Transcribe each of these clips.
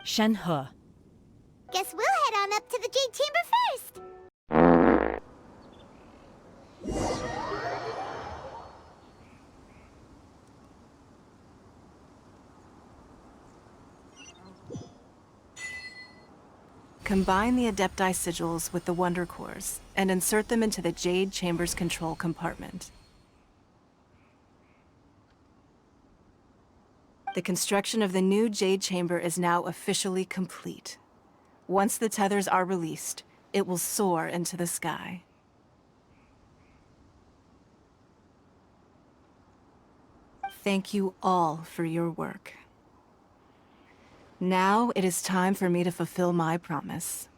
Shenhe. Guess we'll head on up to the Jade Chamber first. Combine the Adepti sigils with the Wonder Cores and insert them into the Jade Chamber's control compartment. The construction of the new Jade Chamber is now officially complete. Once the tethers are released, it will soar into the sky. Thank you all for your work. Now it is time for me to fulfill my promise.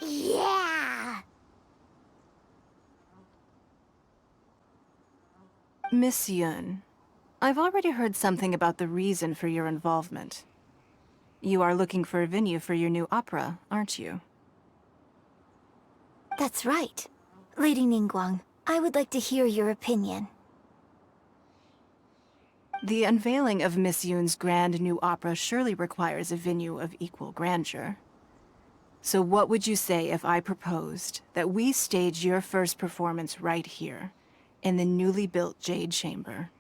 Yeah! Miss Yun, I've already heard something about the reason for your involvement. You are looking for a venue for your new opera, aren't you? That's right. Lady Ningguang, I would like to hear your opinion. The unveiling of Miss Yun's grand new opera surely requires a venue of equal grandeur. So what would you say if I proposed that we stage your first performance right here, in the newly built Jade Chamber?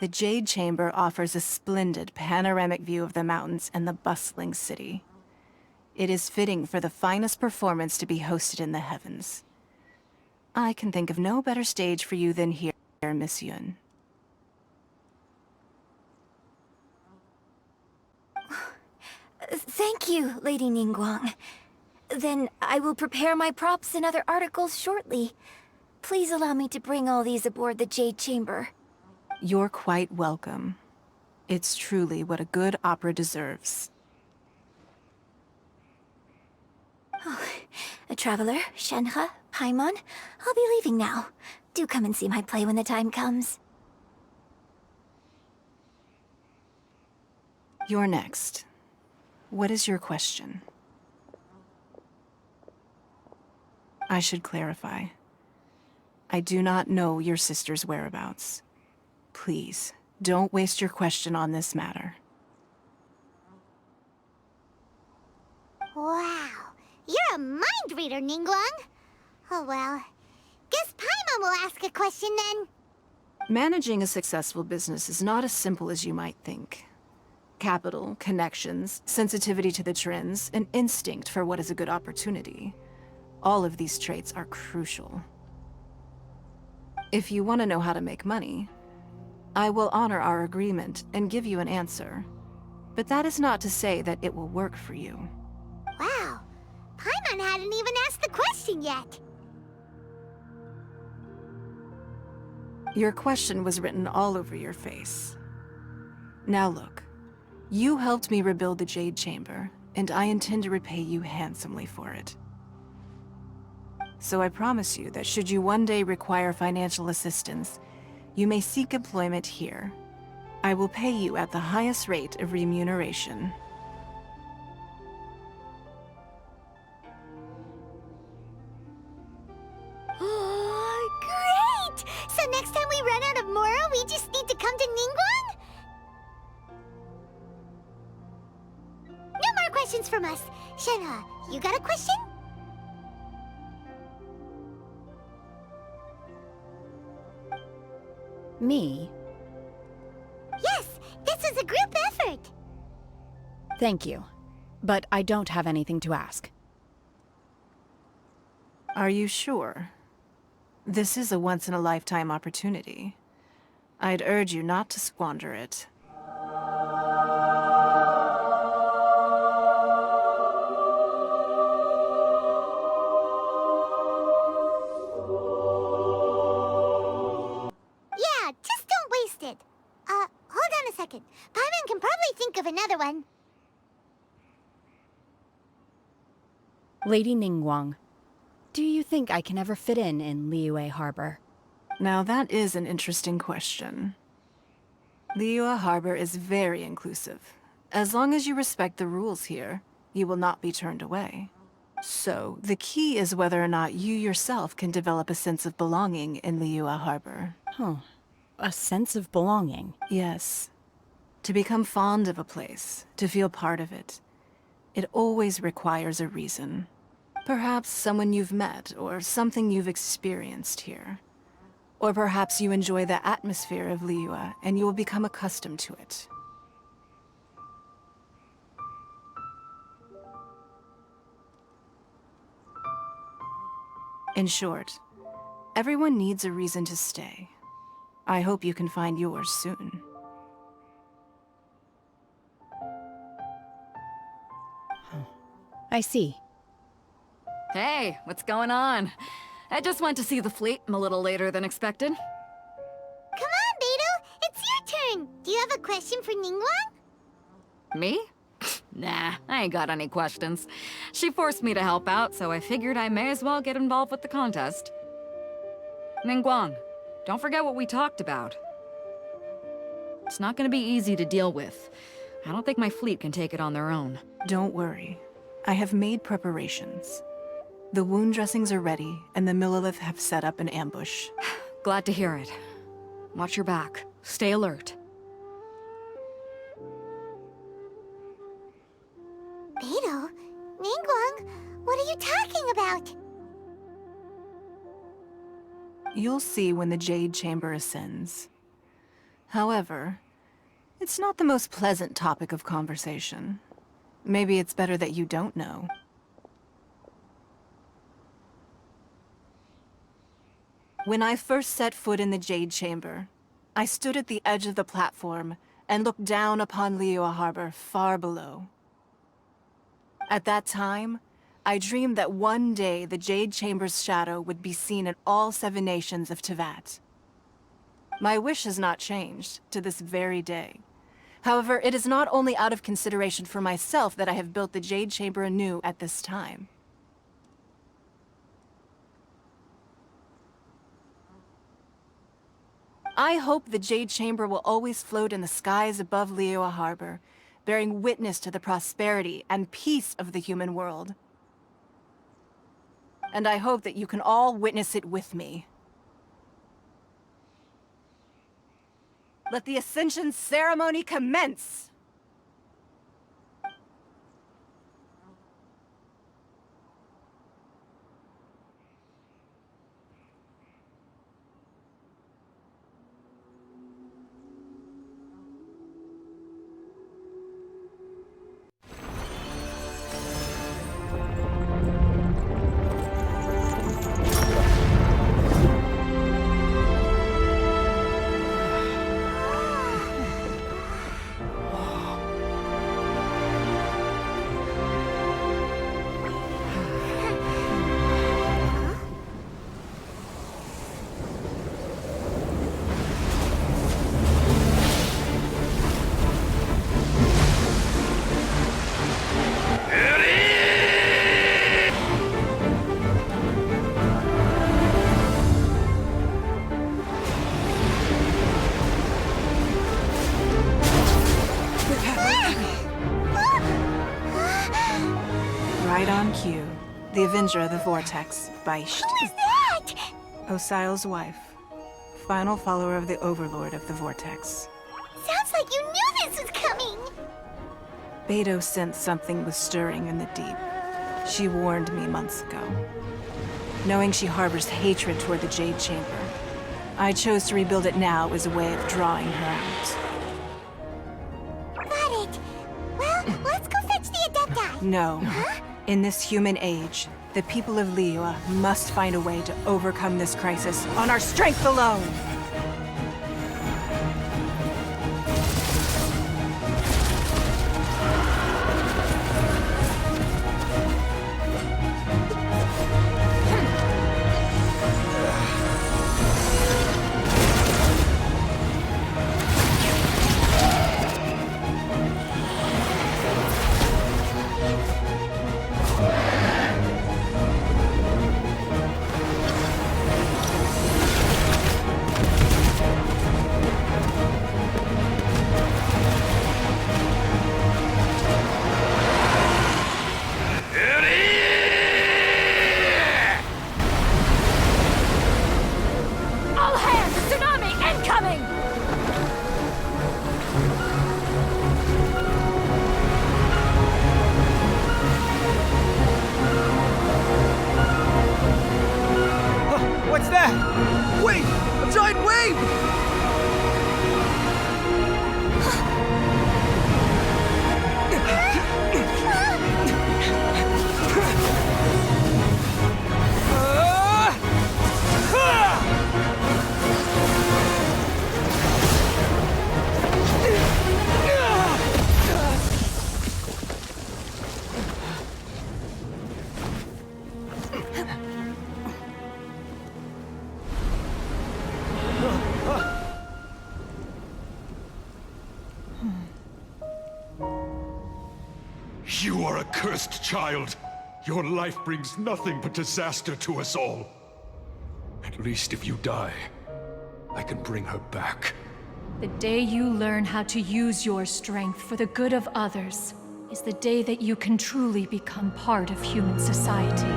The Jade Chamber offers a splendid panoramic view of the mountains and the bustling city. It is fitting for the finest performance to be hosted in the heavens. I can think of no better stage for you than here, Miss Yun. Thank you, Lady Ningguang. Then I will prepare my props and other articles shortly. Please allow me to bring all these aboard the Jade Chamber. You're quite welcome. It's truly what a good opera deserves. Oh, a traveler, Shenhe, Paimon, I'll be leaving now. Do come and see my play when the time comes. You're next. What is your question? I should clarify. I do not know your sister's whereabouts. Please, don't waste your question on this matter. Wow, you're a mind reader, Ningguang. Oh well, guess Paimon will ask a question then. Managing a successful business is not as simple as you might think. Capital, connections, sensitivity to the trends, and instinct for what is a good opportunity. All of these traits are crucial. If you want to know how to make money, I will honor our agreement and give you an answer. But that is not to say that it will work for you. Wow, Paimon hadn't even asked the question yet. Your question was written all over your face. Now look, you helped me rebuild the Jade Chamber, and I intend to repay you handsomely for it. So I promise you that should you one day require financial assistance, you may seek employment here. I will pay you at the highest rate of remuneration. Great! So next time we run out of Mora, we just need to come to Ningguang? No more questions from us. Shenhe, you got a question? Me? Yes, this is a group effort. Thank you. But I don't have anything to ask. Are you sure? This is a once-in-a-lifetime opportunity. I'd urge you not to squander it. Yeah, just don't waste it. Hold on a second. Paimon can probably think of another one. Lady Ningguang, do you think I can ever fit in Liyue Harbor? Now that is an interesting question. Liyue Harbor is very inclusive. As long as you respect the rules here, you will not be turned away. So, the key is whether or not you yourself can develop a sense of belonging in Liyue Harbor. Huh. A sense of belonging. Yes. To become fond of a place, to feel part of it, it always requires a reason. Perhaps someone you've met, or something you've experienced here. Or perhaps you enjoy the atmosphere of Liyue, and you will become accustomed to it. In short, everyone needs a reason to stay. I hope you can find yours soon. I see. Hey, what's going on? I just went to see the fleet a little later than expected. Come on, Beidou! It's your turn! Do you have a question for Ningguang? Me? Nah, I ain't got any questions. She forced me to help out, so I figured I may as well get involved with the contest. Ningguang, don't forget what we talked about. It's not gonna be easy to deal with. I don't think my fleet can take it on their own. Don't worry. I have made preparations. The wound dressings are ready, and the Millelith have set up an ambush. Glad to hear it. Watch your back. Stay alert. Beidou? Ningguang? What are you talking about? You'll see when the Jade Chamber ascends. However, it's not the most pleasant topic of conversation. Maybe it's better that you don't know. When I first set foot in the Jade Chamber, I stood at the edge of the platform and looked down upon Liyue Harbor far below. At that time, I dreamed that one day the Jade Chamber's shadow would be seen in all 7 nations of Teyvat. My wish has not changed to this very day. However, it is not only out of consideration for myself that I have built the Jade Chamber anew at this time. I hope the Jade Chamber will always float in the skies above Liyue Harbor, bearing witness to the prosperity and peace of the human world. And I hope that you can all witness it with me. Let the Ascension ceremony commence! Right on cue. The Avenger of the Vortex, Beisht. Who is that? Osial's wife. Final follower of the Overlord of the Vortex. Sounds like you knew this was coming! Beidou sensed something was stirring in the deep. She warned me months ago. Knowing she harbors hatred toward the Jade Chamber, I chose to rebuild it now as a way of drawing her out. Got it. Well, let's go fetch the Adepti. No. Huh? In this human age, the people of Liyue must find a way to overcome this crisis on our strength alone! are a cursed child. Your life brings nothing but disaster to us all. At least if you die, I can bring her back. The day you learn how to use your strength for the good of others is the day that you can truly become part of human society.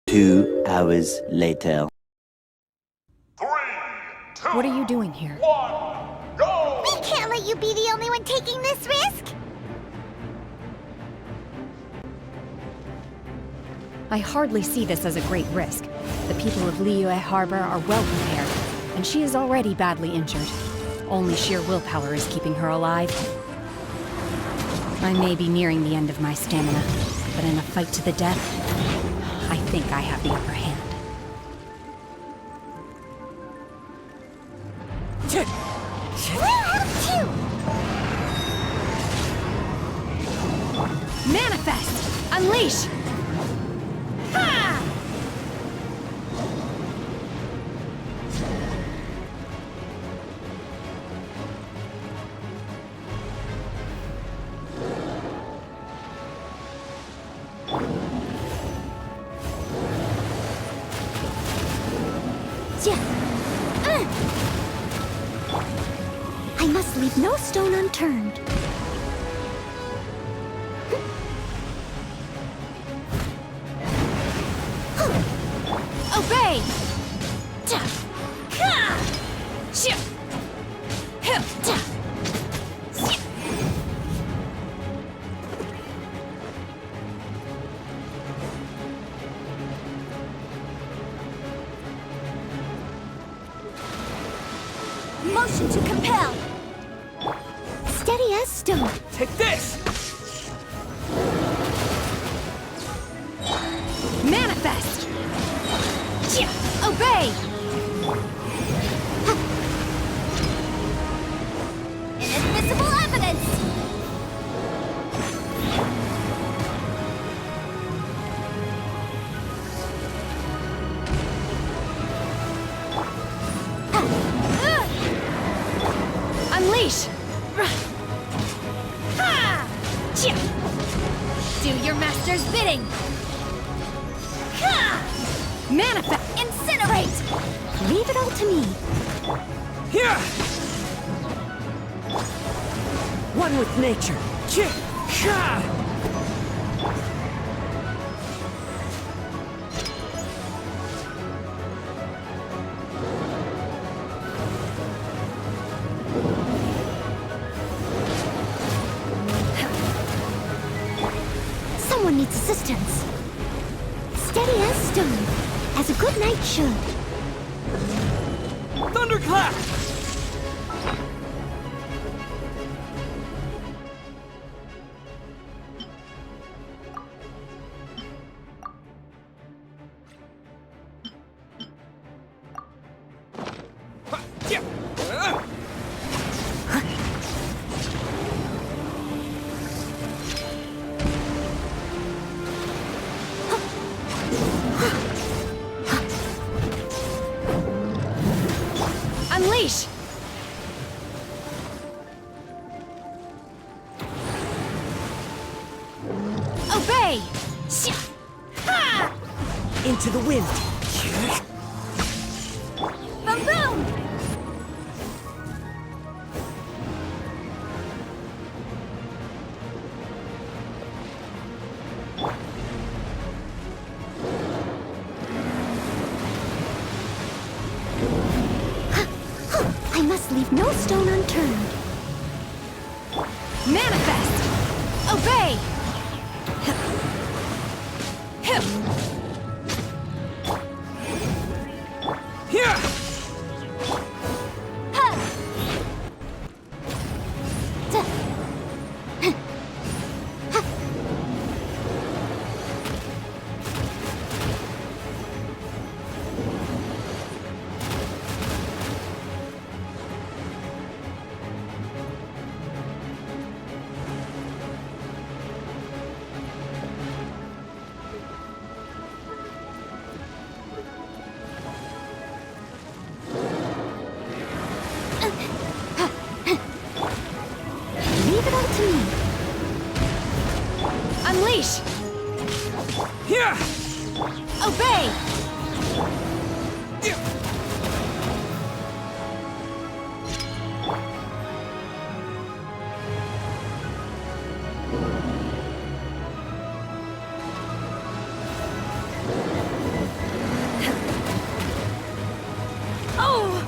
Two hours later. What are you doing here? We can't let you be the only one taking this risk! I hardly see this as a great risk. The people of Liyue Harbor are well prepared, and she is already badly injured. Only sheer willpower is keeping her alive. I may be nearing the end of my stamina, but in a fight to the death, I think I have the upper hand. We'll help too! Manifest! Unleash! Ha! I must leave no stone unturned. Obey! Motion to compel. Steady as stone. Take this! Manifest! Obey! Inadmissible evidence! Unleash! Do your master's bidding! Manifest! Incinerate! Leave it all to me. Here! One with nature. Someone needs assistance. Steady as stone, as a good knight should. Thunderclap! Unleash! Obey! Ha! Into the wind. Boom boom! I must leave no stone unturned. Manifest! Obey! Here! Leave it all to me. Unleash! Here! Obey! Oh!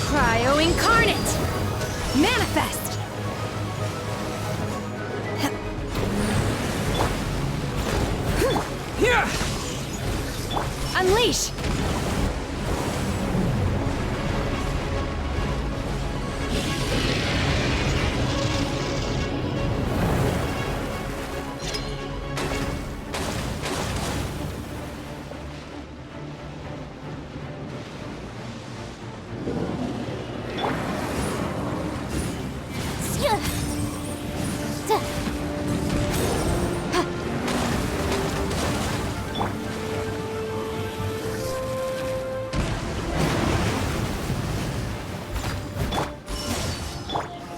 Cryo Incarnate! Manifest! Here! Unleash!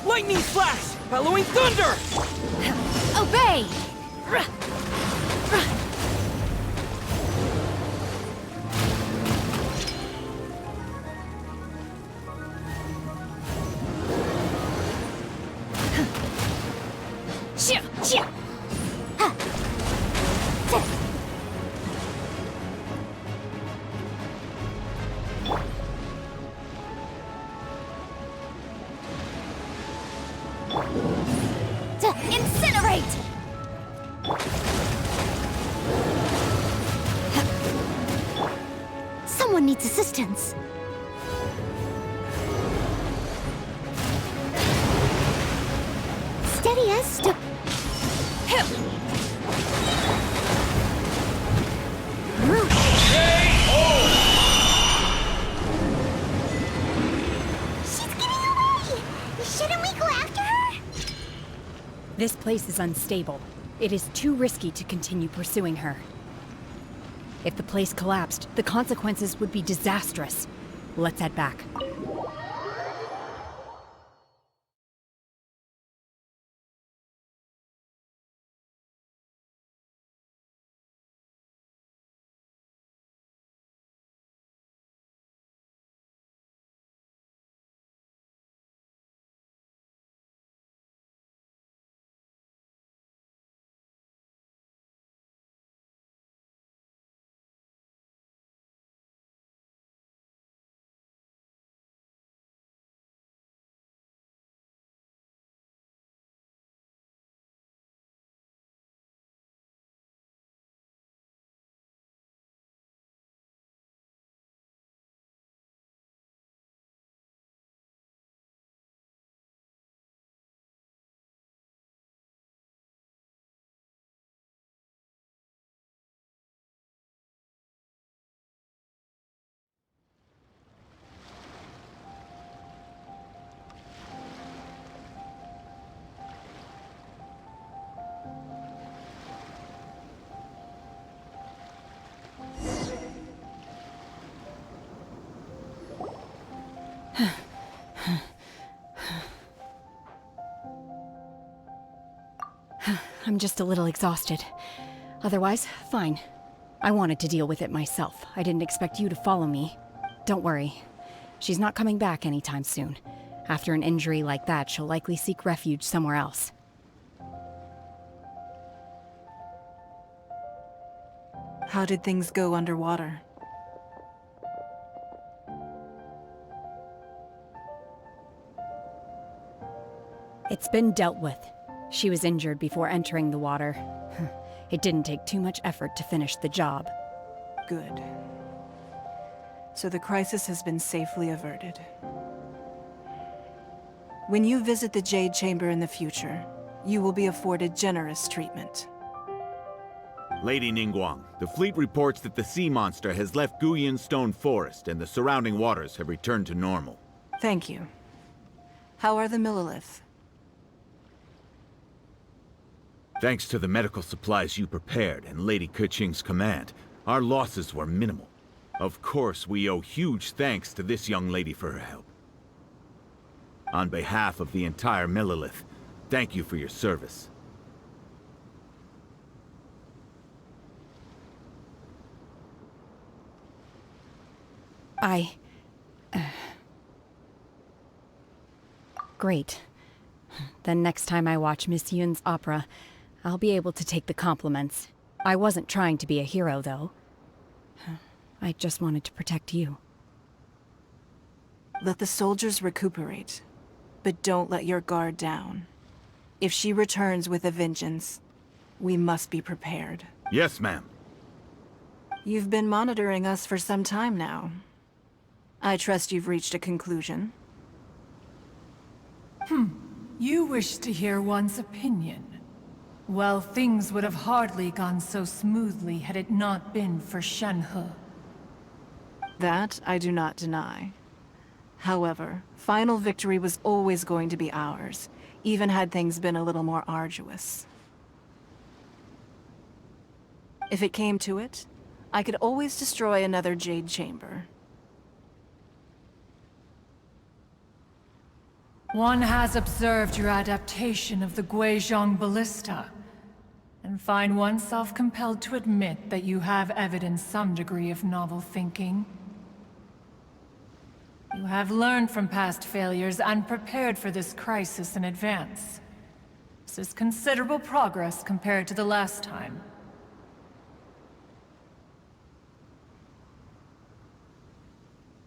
Lightning flash! Bellowing thunder! Obey! Incinerate! Someone needs assistance. Steady as sto- She's getting away! Shouldn't we go after her? This place is unstable. It is too risky to continue pursuing her. If the place collapsed, the consequences would be disastrous. Let's head back. I'm just a little exhausted. Otherwise, fine. I wanted to deal with it myself. I didn't expect you to follow me. Don't worry. She's not coming back anytime soon. After an injury like that, she'll likely seek refuge somewhere else. How did things go underwater? It's been dealt with. She was injured before entering the water. It didn't take too much effort to finish the job. Good. So the crisis has been safely averted. When you visit the Jade Chamber in the future, you will be afforded generous treatment. Lady Ningguang, the fleet reports that the sea monster has left Guyan Stone Forest and the surrounding waters have returned to normal. Thank you. How are the Millilith? Thanks to the medical supplies you prepared and Lady Keqing's command, our losses were minimal. Of course, we owe huge thanks to this young lady for her help. On behalf of the entire Millilith, thank you for your service. Great. Then next time I watch Miss Yun's opera, I'll be able to take the compliments. I wasn't trying to be a hero, though. I just wanted to protect you. Let the soldiers recuperate, but don't let your guard down. If she returns with a vengeance, we must be prepared. Yes, ma'am. You've been monitoring us for some time now. I trust you've reached a conclusion. You wish to hear one's opinion. Well, things would have hardly gone so smoothly had it not been for Shenhe. That I do not deny. However, final victory was always going to be ours, even had things been a little more arduous. If it came to it, I could always destroy another Jade Chamber. One has observed your adaptation of the Guizhong Ballista, and find oneself compelled to admit that you have evidenced some degree of novel thinking. You have learned from past failures and prepared for this crisis in advance. This is considerable progress compared to the last time.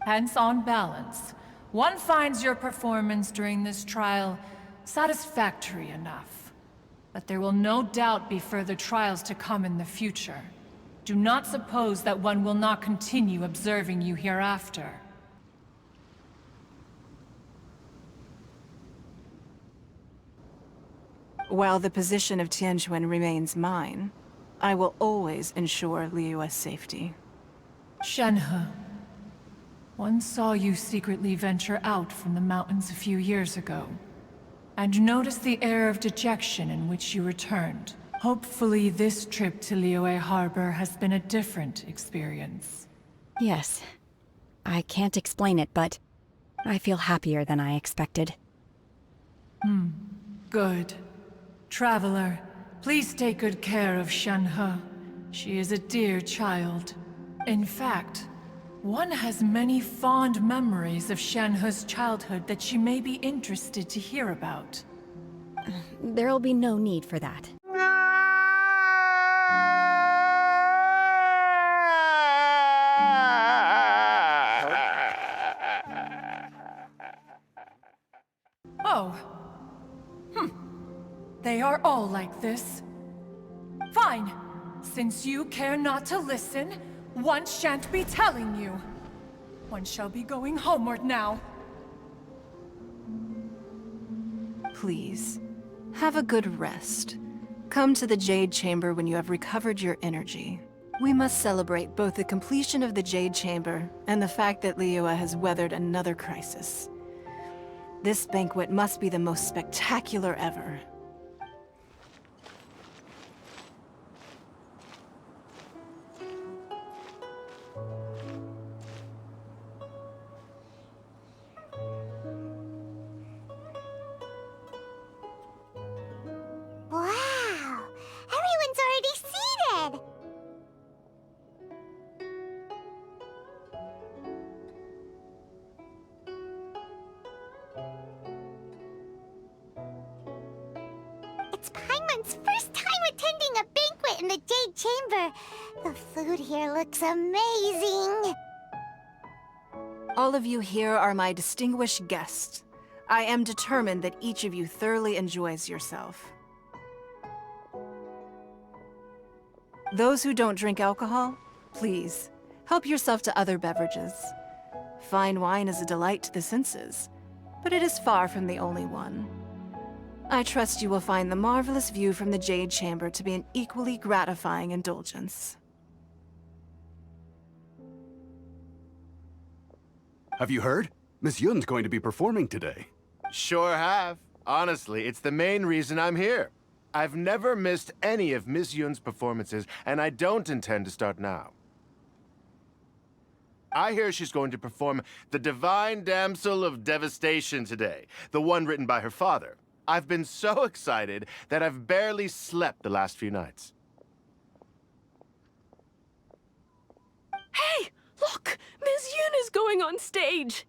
Hence, on balance, one finds your performance during this trial satisfactory enough. But there will no doubt be further trials to come in the future. Do not suppose that one will not continue observing you hereafter. While the position of Tianquan remains mine, I will always ensure Liyue's safety. Shenhe, one saw you secretly venture out from the mountains a few years ago, and noticed the air of dejection in which you returned. Hopefully this trip to Liyue Harbor has been a different experience. Yes. I can't explain it, but I feel happier than I expected. Good. Traveler, please take good care of Shenhe. She is a dear child. In fact, one has many fond memories of Shenhe's childhood that she may be interested to hear about. There'll be no need for that. Oh. They are all like this. Fine. Since you care not to listen, one shan't be telling you. One shall be going homeward now. Please, have a good rest. Come to the Jade Chamber when you have recovered your energy. We must celebrate both the completion of the Jade Chamber and the fact that Liyue has weathered another crisis. This banquet must be the most spectacular ever. Wow! It's Paimon's first time attending a banquet in the Jade Chamber. The food here looks amazing. All of you here are my distinguished guests. I am determined that each of you thoroughly enjoys yourself. Those who don't drink alcohol, please, help yourself to other beverages. Fine wine is a delight to the senses, but it is far from the only one. I trust you will find the marvelous view from the Jade Chamber to be an equally gratifying indulgence. Have you heard? Miss Yun's going to be performing today. Sure have. Honestly, it's the main reason I'm here. I've never missed any of Miss Yun's performances, and I don't intend to start now. I hear she's going to perform The Divine Damsel of Devastation today, the one written by her father. I've been so excited that I've barely slept the last few nights. Hey! Look! Miss Yun is going on stage!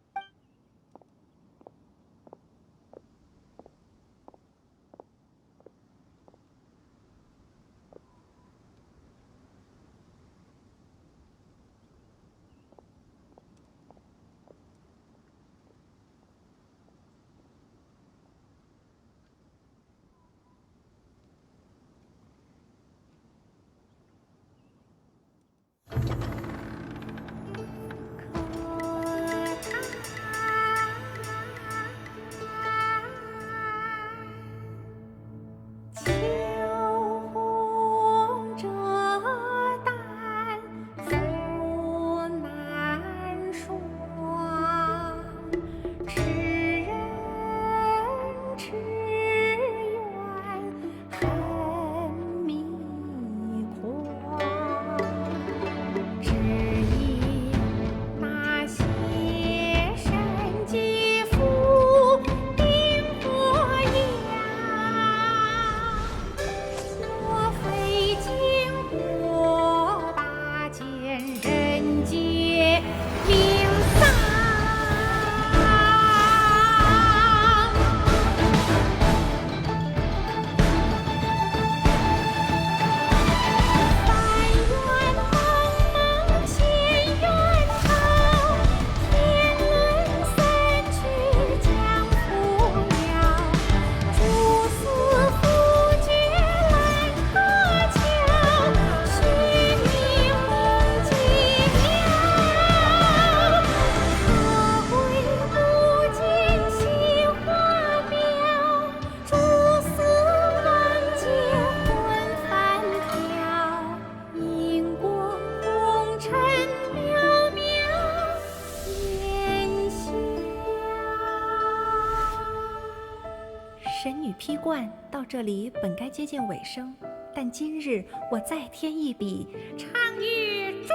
批冠到这里本该接近尾声，但今日我再添一笔，唱与诸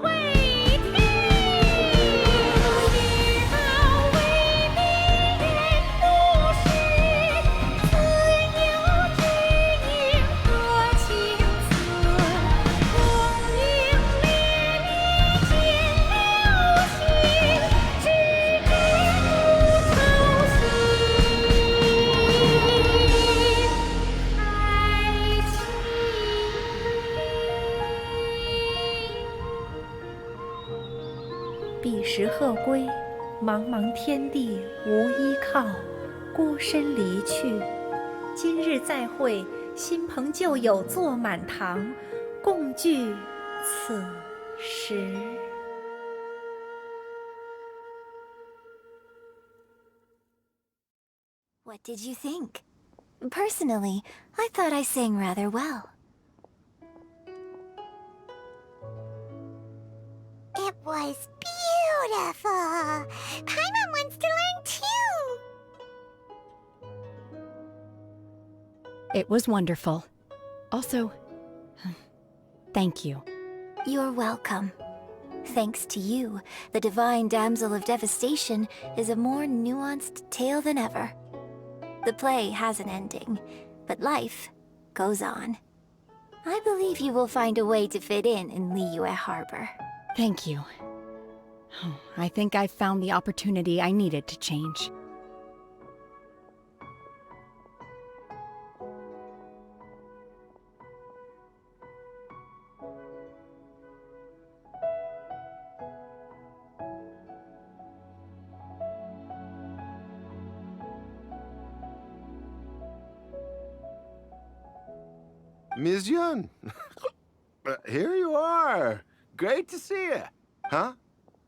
位听。彼时鹤归，茫茫天地无依靠，孤身离去。今日再会，新朋旧友坐满堂，共聚此时。What did you think? Personally, I thought I sang rather well. It was beautiful! Paimon wants to learn too! It was wonderful. Also, thank you. You're welcome. Thanks to you, the Divine Damsel of Devastation is a more nuanced tale than ever. The play has an ending, but life goes on. I believe you will find a way to fit in Liyue Harbor. Thank you. I think I've found the opportunity I needed to change. Ms. Yun. Here you are. Great to see you. Huh?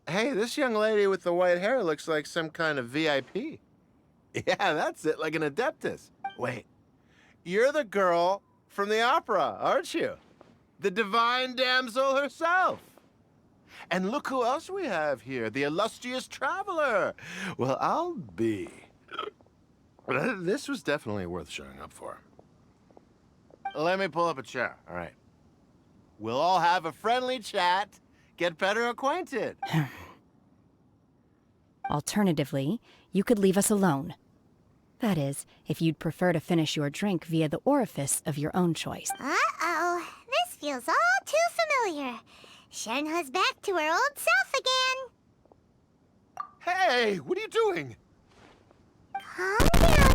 Hey, this young lady with the white hair looks like some kind of VIP. Yeah, that's it, like an adeptus. Wait, you're the girl from the opera, aren't you? The divine damsel herself. And look who else we have here, the illustrious traveler. Well, I'll be. This was definitely worth showing up for. Let me pull up a chair, all right. We'll all have a friendly chat, get better acquainted. Alternatively, you could leave us alone. That is, if you'd prefer to finish your drink via the orifice of your own choice. Uh-oh. This feels all too familiar. Shenhe's back to her old self again. Hey, what are you doing? Calm down,